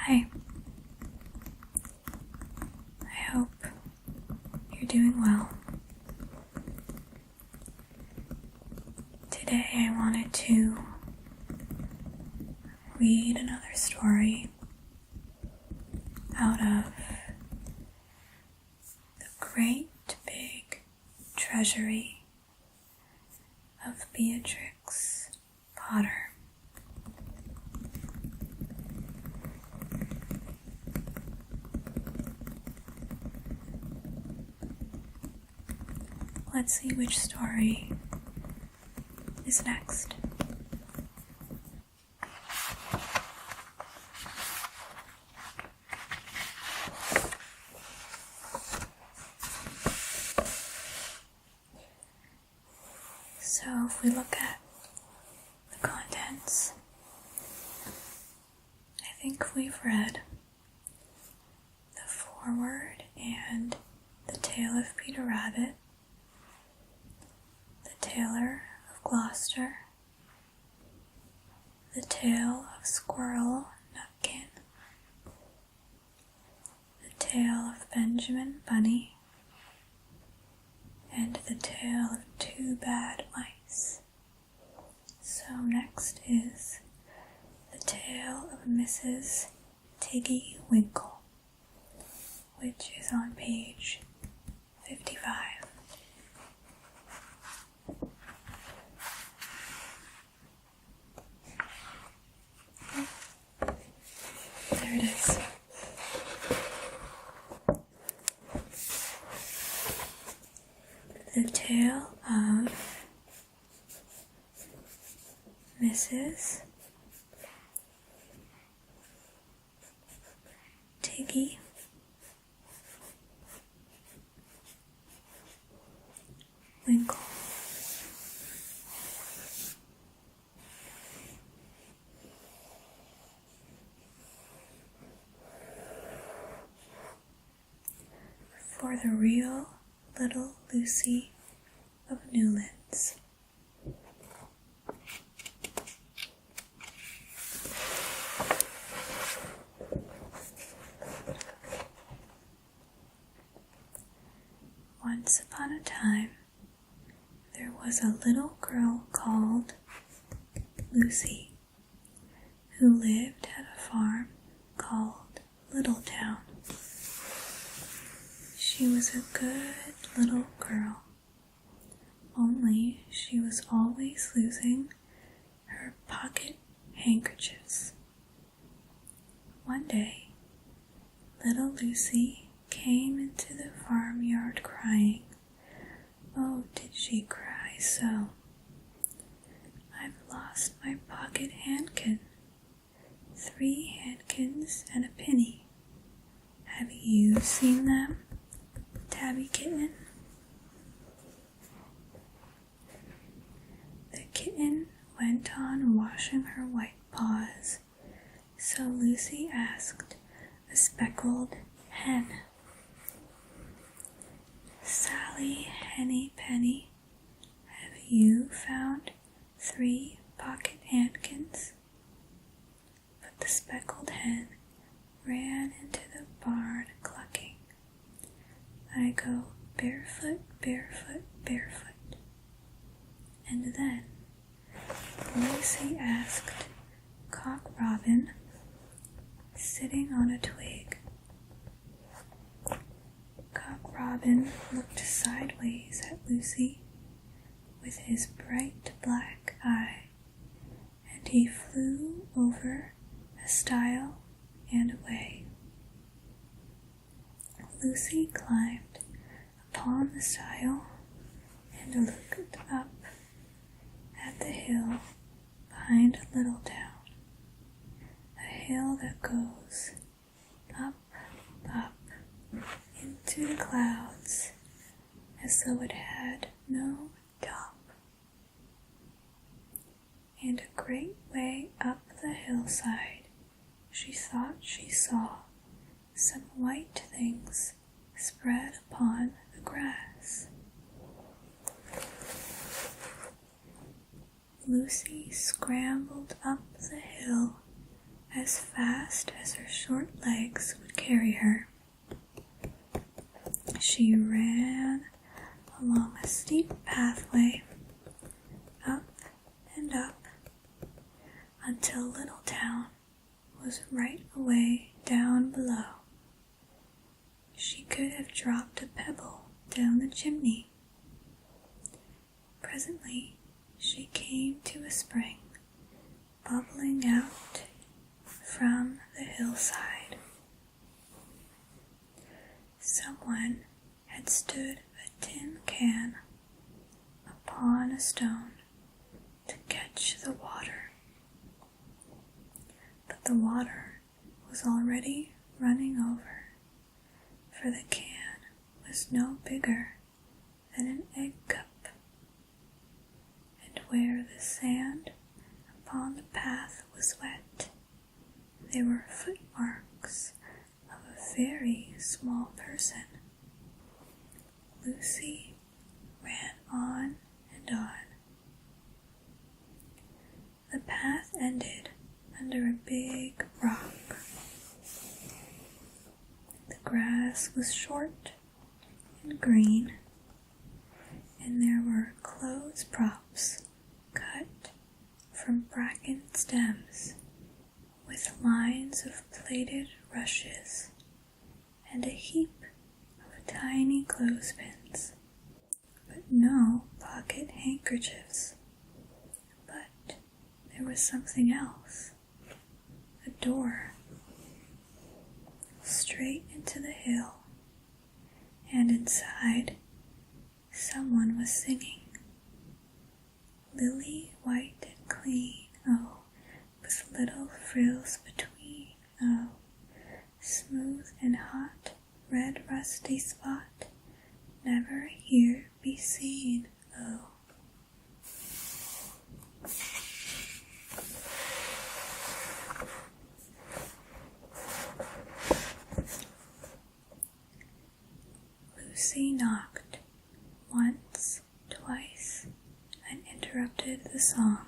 Hi. I hope you're doing well. Today I wanted to read another story out of the great big treasury of Beatrix Potter. Let's see which story is next. So if we look at the contents, I think we've read the foreword and the tale of Peter Rabbit, the Tailor of Gloucester, the tale of Squirrel Nutkin, the tale of Benjamin Bunny, and the tale of Two Bad Mice. So next is the tale of Mrs. Tiggy-Winkle, which is on page 55. There it is. The tale of Mrs. Tiggy-Winkle. For the real little Lucy of Newlands. Once upon a time, there was a little girl called Lucy, who lived at a farm called Littletown. She was a good little girl, only she was always losing her pocket handkerchiefs. One day, little Lucy came into the farmyard crying. Oh, did she cry so? I've lost my pocket handkin. 3 handkins and a penny. Have you seen them, Tabby Kitten? The kitten went on washing her white paws, so Lucy asked a speckled hen. Sally Henny Penny, have you found 3 pocket handkins? But the speckled hen ran into the barn clucking. I go barefoot, barefoot, barefoot. And then Lucy asked Cock Robin, sitting on a twig. Cock Robin looked sideways at Lucy with his bright black eye, and he flew over a stile and away. Lucy climbed upon the stile and looked up at the hill behind Littletown, a hill that goes up, up into the clouds as though it had no top. And a great way up the hillside, she thought she saw some white things spread upon the grass. Lucy scrambled up the hill as fast as her short legs would carry her. She ran along a steep pathway, up and up, until Little Town was right away down below. She could have dropped a pebble down the chimney. Presently, she came to a spring, bubbling out from the hillside. Someone had stood a tin can upon a stone to catch the water, but the water was already running over, for the can was no bigger than an egg cup, and where the sand upon the path was wet, there were footmarks of a very small person. Lucy ran on and on. The path ended under a big rock. The grass was short and green, and there were clothes props cut from bracken stems with lines of plaited rushes and a heap of tiny clothespins, but no pocket handkerchiefs. But there was something else, a door, straight into the hill, and inside someone was singing, "Lily white and clean, oh, with little frills between, oh, smooth and hot, red rusty spot, never here be seen, oh." Lucy knocked once, twice, and interrupted the song.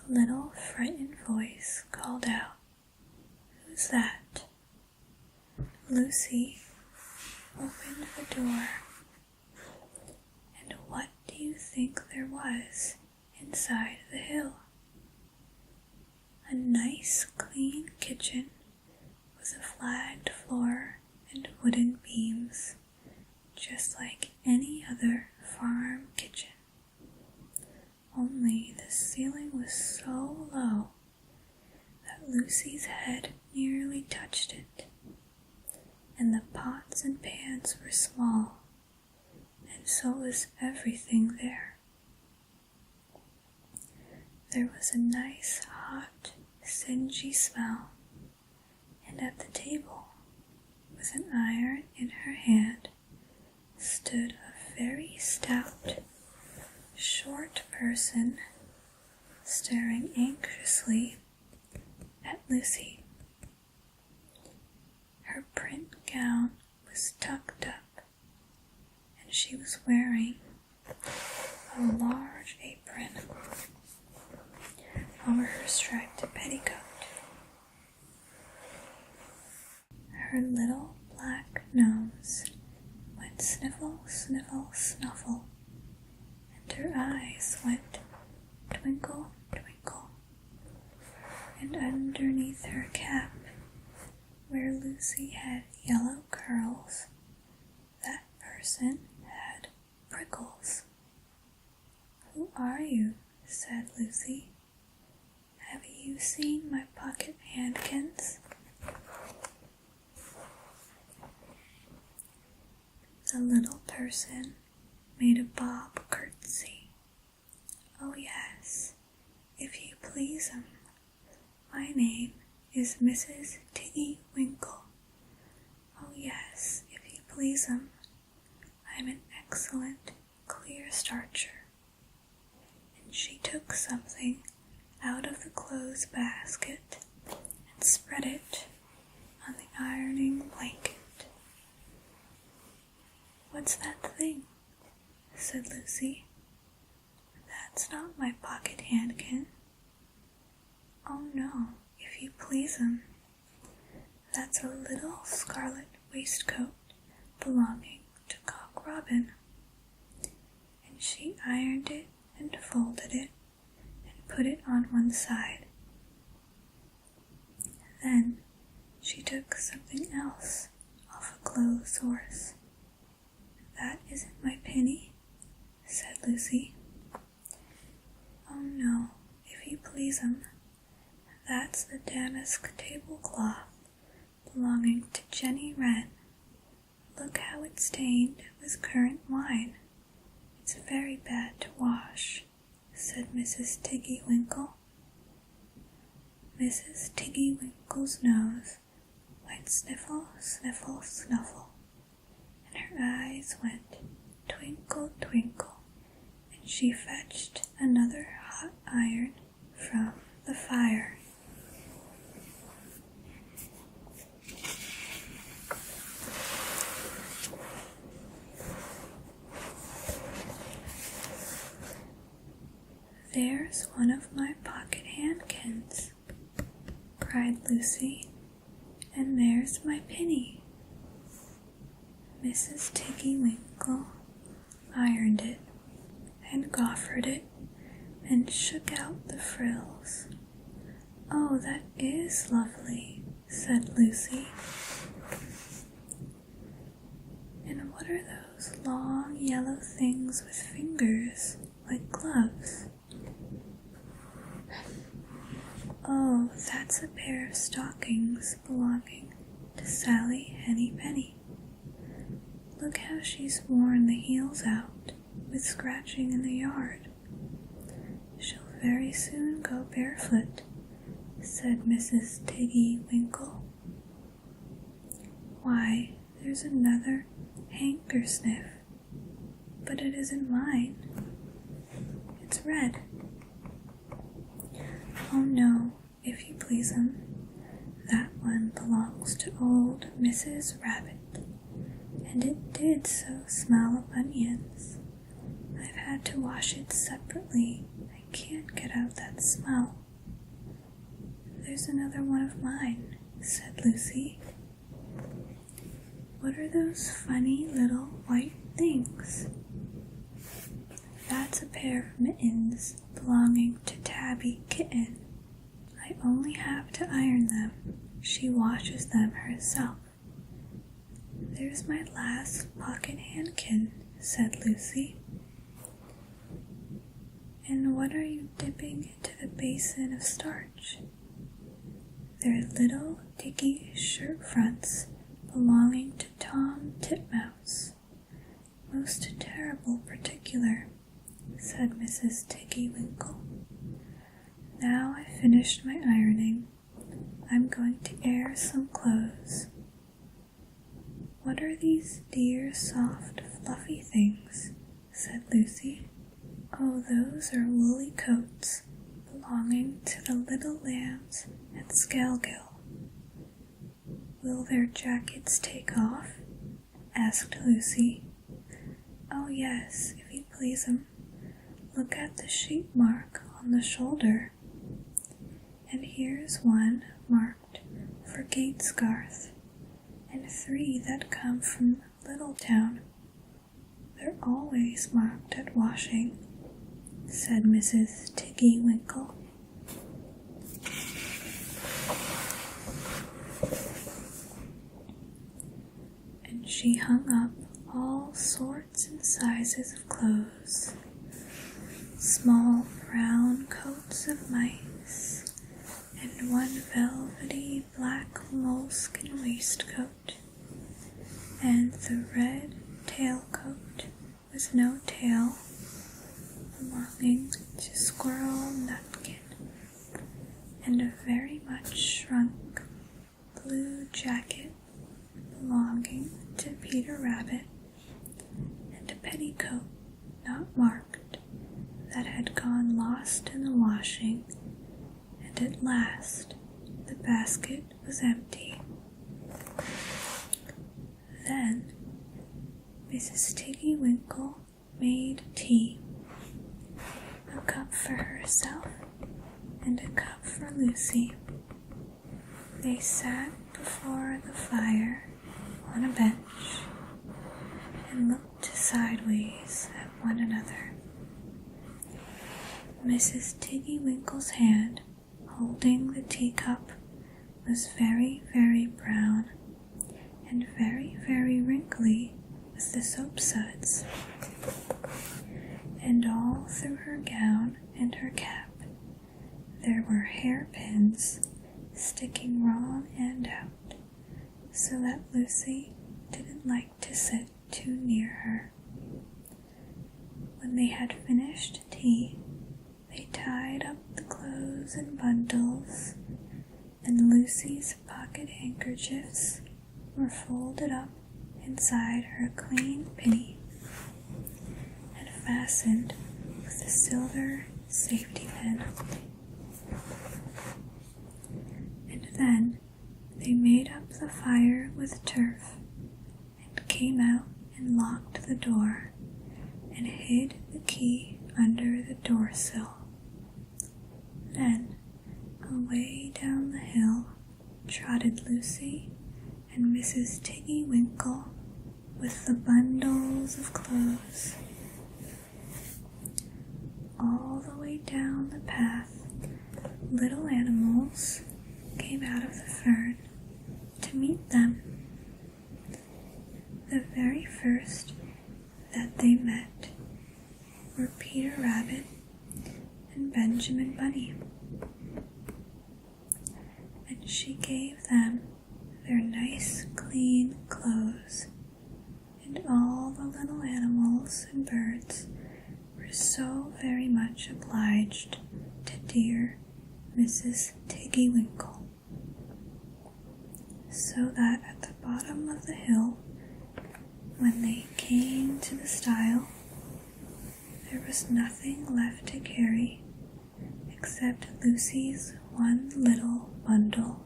A little frightened voice called out, "Who's that?" Lucy opened the door, and what do you think there was inside the hill? A nice clean kitchen with a flagged floor and wooden beams, just like any other farm kitchen. Only the ceiling was so low that Lucy's head nearly touched it, and the pots and pans were small, and so was everything there. There was a nice, hot, singy smell, and at the table, with an iron in her hand, stood a very stout, short person staring anxiously at Lucy. Her print gown was tucked up, and she was wearing a large apron over her striped petticoat. Her little black nose went sniffle, sniffle, snuffle, and her eyes went twinkle, twinkle. And underneath her cap, where Lucy had yellow curls, that person had prickles. "Who are you?" said Lucy. "Have you seen my pocket handkins?" The little person made a bob curtsy. "Oh yes, if you please'm, my name is Mrs. Tiggy-Winkle. Oh yes, if you please'm, I'm an excellent clear starcher." And she took something out of the clothes basket and spread it on the ironing blanket. "What's that thing?" said Lucy. "That's not my pocket handkin." "Oh no, if please 'em. That's a little scarlet waistcoat belonging to Cock Robin. And she ironed it and folded it and put it on one side. Then she took something else off a clothes horse. That isn't my penny, said Lucy. Oh no, if you please 'em, that's the damask tablecloth belonging to Jenny Wren. Look how it's stained with currant wine. It's very bad to wash, said Mrs. Tiggy-Winkle. Mrs. Tiggy-Winkle's nose went sniffle, sniffle, snuffle, and her eyes went twinkle, twinkle, and she fetched another hot iron from the fire. There's one of my pocket handkins, cried Lucy, and there's my penny. Mrs. Tiggy-Winkle ironed it and goffered it and shook out the frills. Oh, that is lovely, said Lucy. And what are those long yellow things with fingers like gloves? Oh, that's a pair of stockings belonging to Sally Henny Penny. Look how she's worn the heels out with scratching in the yard. She'll very soon go barefoot, said Mrs. Tiggy-Winkle. Why, there's another hankersniff, but it isn't mine. It's red. Oh no, if you please 'em, that one belongs to old Mrs. Rabbit, and it did so smell of onions. I've had to wash it separately. I can't get out that smell. There's another one of mine, said Lucy. What are those funny little white things? That's a pair of mittens belonging to Tabby Kitten. I only have to iron them. She washes them herself. There's my last pocket handkin, said Lucy. And what are you dipping into the basin of starch? They're little dicky shirt fronts belonging to Tom Titmouse. Most terrible particular, said Mrs. Tiggy-Winkle. Now I've finished my ironing, I'm going to air some clothes. What are these dear, soft, fluffy things? Said Lucy. Oh, those are woolly coats belonging to the little lambs at Skelgill. Will their jackets take off? Asked Lucy. Oh yes, if you please 'em. Look at the sheep mark on the shoulder. And here's one marked for Gatesgarth, and 3 that come from Littletown. They're always marked at washing, said Mrs. Tiggy-Winkle. And she hung up all sorts and sizes of clothes. Small brown coats of mice, and one velvety black moleskin waistcoat, and the red tailcoat with no tail belonging to Squirrel Nutkin, and a very much shrunk blue jacket belonging to Peter Rabbit, and a petticoat not marked that had gone lost in the washing, and at last the basket was empty. Then Mrs. Tiggy-Winkle made tea, a cup for herself and a cup for Lucy. They sat before the fire on a bench and looked sideways at one another. Mrs. Tiggy-Winkle's hand, holding the teacup, was very, very brown and very, very wrinkly with the soap suds. And all through her gown and her cap, there were hairpins sticking wrong end out, so that Lucy didn't like to sit too near her. When they had finished tea, they tied up the clothes in bundles, and Lucy's pocket handkerchiefs were folded up inside her clean pinny and fastened with a silver safety pin. And then they made up the fire with turf and came out and locked the door and hid the key under the door sill. Then, away down the hill, trotted Lucy and Mrs. Tiggy-Winkle with the bundles of clothes. All the way down the path, little animals came out of the fern to meet them. The very first that they met were Peter Rabbit and Benjamin Bunny, and she gave them their nice clean clothes, and all the little animals and birds were so very much obliged to dear Mrs. Tiggy-Winkle, so that at the bottom of the hill, when they came to the stile, there was nothing left to carry except Lucy's one little bundle.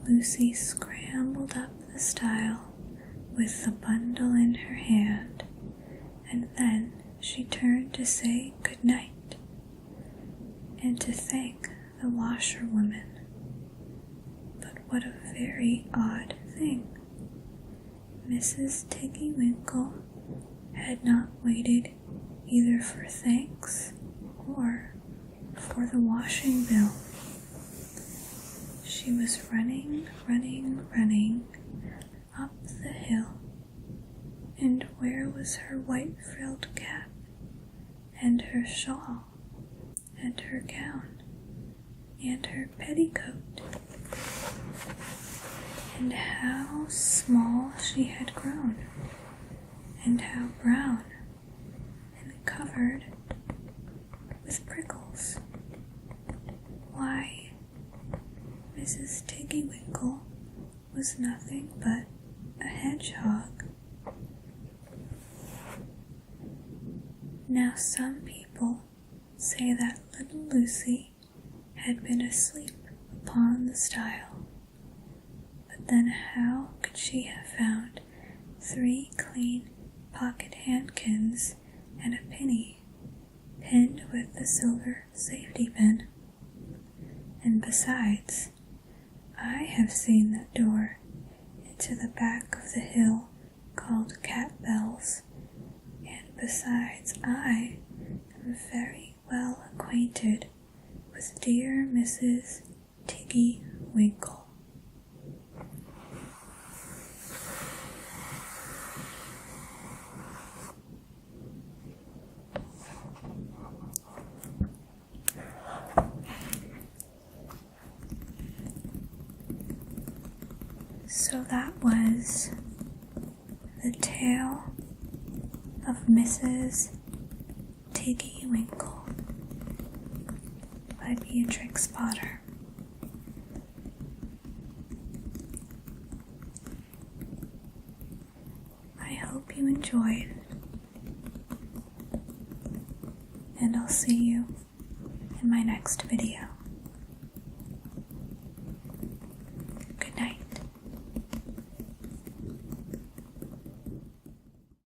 Lucy scrambled up the stile with the bundle in her hand, and then she turned to say good night and to thank the washerwoman. But what a very odd thing! Mrs. Tiggy-Winkle had not waited either for thanks or for the washing bill. She was running up the hill, and where was her white frilled cap, and her shawl, and her gown, and her petticoat? And how small she had grown, and how brown, and covered with prickles. Why, Mrs. Tiggy-Winkle was nothing but a hedgehog. Now some people say that little Lucy had been asleep upon the stile. But then how could she have found 3 clean pocket handkins and a penny pinned with the silver safety pin? And besides, I have seen that door into the back of the hill called Cat Bells, and besides, I am very well acquainted with dear Mrs. Tiggy-Winkle. So that was the tale of Mrs. Tiggy-Winkle by Beatrix Potter. I hope you enjoyed, and I'll see you in my next video.